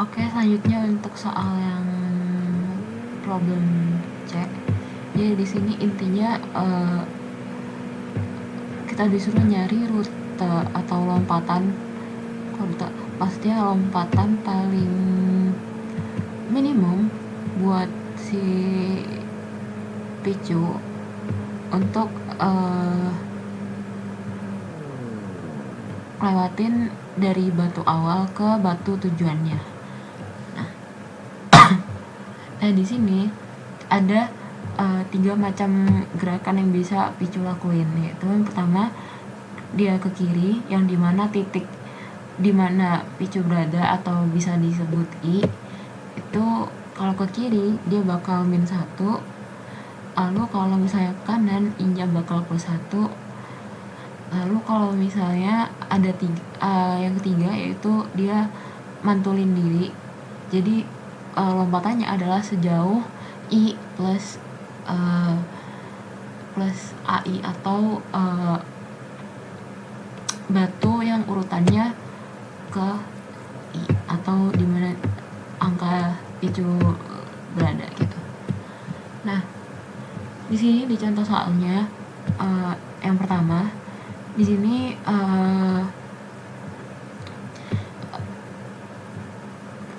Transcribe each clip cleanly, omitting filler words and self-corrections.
Oke, selanjutnya untuk soal yang problem C. Jadi di sini intinya kita disuruh nyari rute atau lompatan. Rute pastinya lompatan paling minimum buat si picu untuk lewatin dari batu awal ke batu tujuannya. Nah di sini ada 3 macam gerakan yang bisa picu lakuin, yaitu yang pertama dia ke kiri, yang dimana titik dimana picu berada atau bisa disebut I itu kalau ke kiri dia bakal -1, lalu kalau misalnya ke kanan I-nya bakal +1, lalu kalau misalnya ada yang ketiga yaitu dia mantulin diri. Jadi lompatannya adalah sejauh I plus AI atau batu yang urutannya ke I atau dimana angka picu berada gitu. Nah di sini di contoh soalnya yang pertama di sini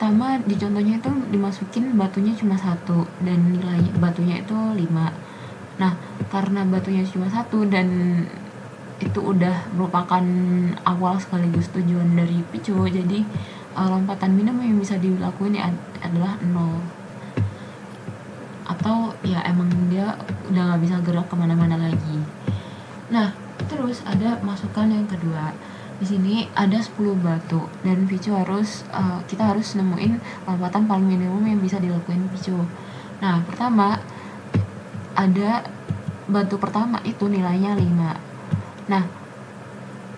pertama di contohnya itu dimasukin batunya cuma 1 dan nilai batunya itu 5. Nah karena batunya cuma 1 dan itu udah merupakan awal sekaligus tujuan dari picu, jadi lompatan minimum yang bisa dilakuin adalah 0, atau ya emang dia udah gak bisa gerak kemana-mana lagi. Nah terus ada masukan yang kedua. Di sini ada 10 batu dan picu kita harus nemuin lompatan paling minimum yang bisa dilakuin picu. Nah pertama ada batu pertama itu nilainya 5. Nah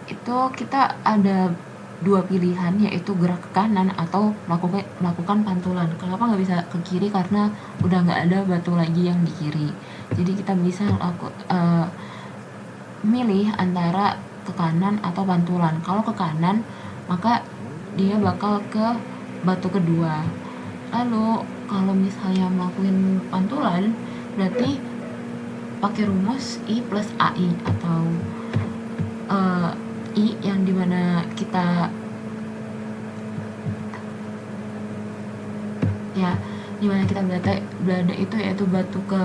itu kita ada 2 pilihan, yaitu gerak ke kanan atau melakukan pantulan. Kenapa nggak bisa ke kiri? Karena udah nggak ada batu lagi yang di kiri. Jadi kita bisa milih antara ke kanan atau pantulan. Kalau ke kanan maka dia bakal ke batu kedua. Lalu kalau misalnya melakukan pantulan berarti pakai rumus I plus AI atau I yang dimana kita berada itu yaitu batu ke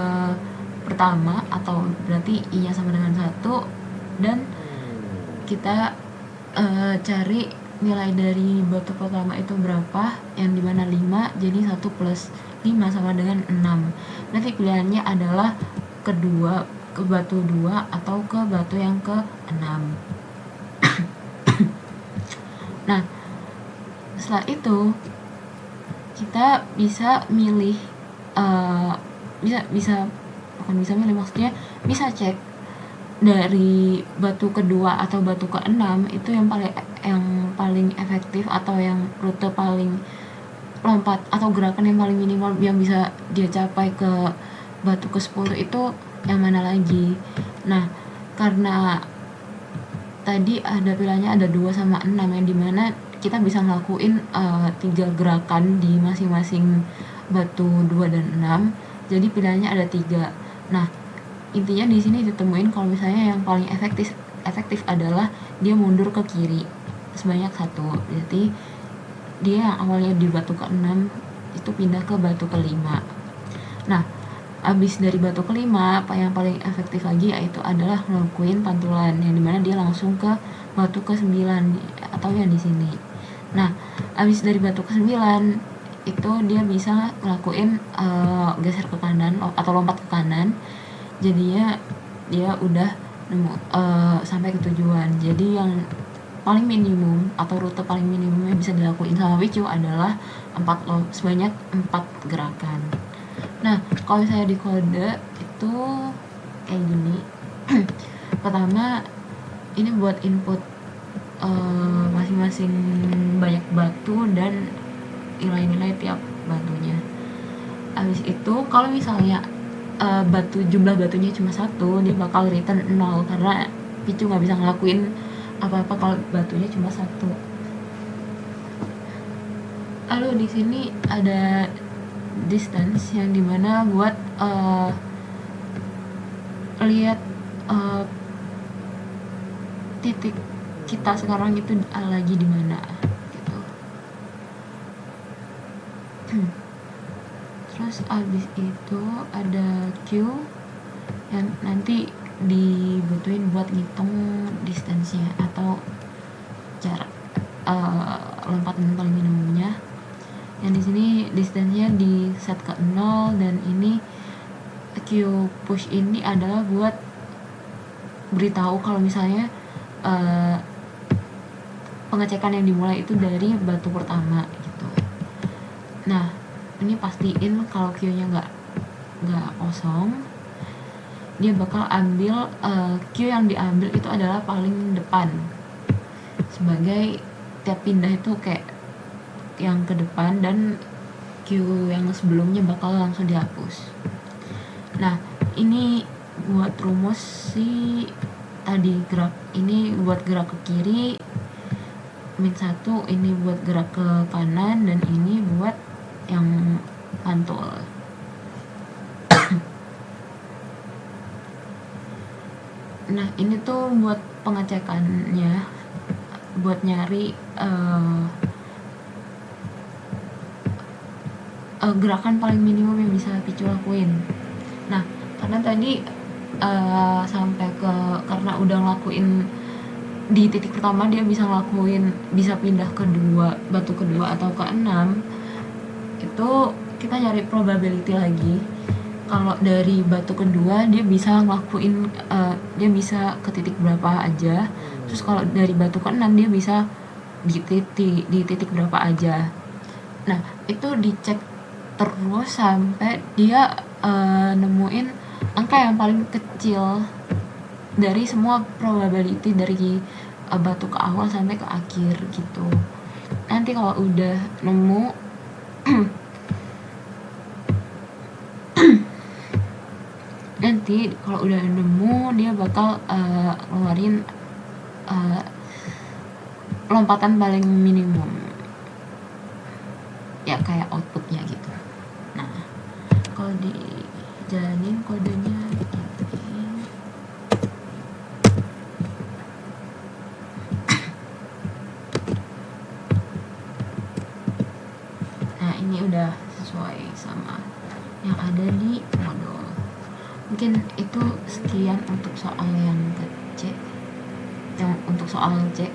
pertama, atau berarti I nya sama dengan 1, dan kita cari nilai dari batu pertama itu berapa, yang dimana 5, jadi 1 plus 5 sama dengan 6. Nanti pilihannya adalah ke batu 2 atau ke batu yang ke 6. Nah setelah itu kita bisa milih maksudnya bisa cek dari batu kedua atau batu ke-6 itu yang paling efektif atau yang rute paling lompat atau gerakan yang paling minimal yang bisa dia capai ke batu ke-10 itu yang mana lagi. Nah karena tadi ada pilihannya ada 2 sama 6, yang dimana kita bisa ngelakuin 3 gerakan di masing-masing batu 2 dan 6, jadi pilihannya ada 3. Nah intinya di sini ditemuin kalau misalnya yang paling efektif adalah dia mundur ke kiri sebanyak 1. Berarti dia yang awalnya di batu ke-6 itu pindah ke batu ke-5. Nah abis dari batu ke-5 yang paling efektif lagi yaitu adalah ngelakuin pantulan, yang dimana dia langsung ke batu ke-9 atau yang di sini. Nah abis dari batu ke-9 itu dia bisa ngelakuin geser ke kanan atau lompat ke kanan, jadinya dia udah sampai ke tujuan. Jadi yang paling minimum atau rute paling minimum yang bisa dilakuin sama picu adalah sebanyak 4 gerakan. Nah kalau saya di kode itu kayak gini. Pertama ini buat input masing-masing banyak batu dan nilai-nilai tiap batunya. Habis itu kalau misalnya jumlah batunya cuma 1, dia bakal return 0 karena picu nggak bisa ngelakuin apa-apa kalau batunya cuma 1. Lalu di sini ada distance yang dimana buat lihat titik kita sekarang itu lagi di mana gitu. Terus abis itu ada Q yang nanti dibutuhin buat ngitung distance-nya atau jarak lompatan paling minimumnya. Yang di sini distance-nya di set ke 0, dan ini Q push ini adalah buat beritahu kalau misalnya pengecekan yang dimulai itu dari batu pertama gitu. Nah, ini pastiin kalau Q-nya nggak kosong, dia bakal ambil Q yang diambil itu adalah paling depan, sebagai tiap pindah itu kayak yang ke depan, dan Q yang sebelumnya bakal langsung dihapus. Nah, ini buat rumus si tadi gerak ini buat gerak ke kiri -1, ini buat gerak ke kanan, dan ini buat yang pantul. Nah, ini tuh buat pengecekannya, buat nyari gerakan paling minimum yang bisa Picu lakuin. Nah, karena tadi karena udah ngelakuin di titik pertama, dia bisa pindah ke batu kedua atau ke 6, itu kita nyari probability lagi. Kalau dari batu kedua dia bisa dia bisa ke titik berapa aja. Terus kalau dari batu ke-6 dia bisa di titik berapa aja. Nah, itu dicek terus sampai dia nemuin angka yang paling kecil dari semua probability dari batu ke awal sampai ke akhir gitu. Nanti kalau udah nemu dia bakal ngeluarin lompatan paling minimum, ya kayak outputnya gitu. Nah, kalau dijalanin kodenya gitu. Nah, ini udah sesuai sama yang ada di modul. Mungkin itu sekian untuk soal yang ke C, untuk soal C.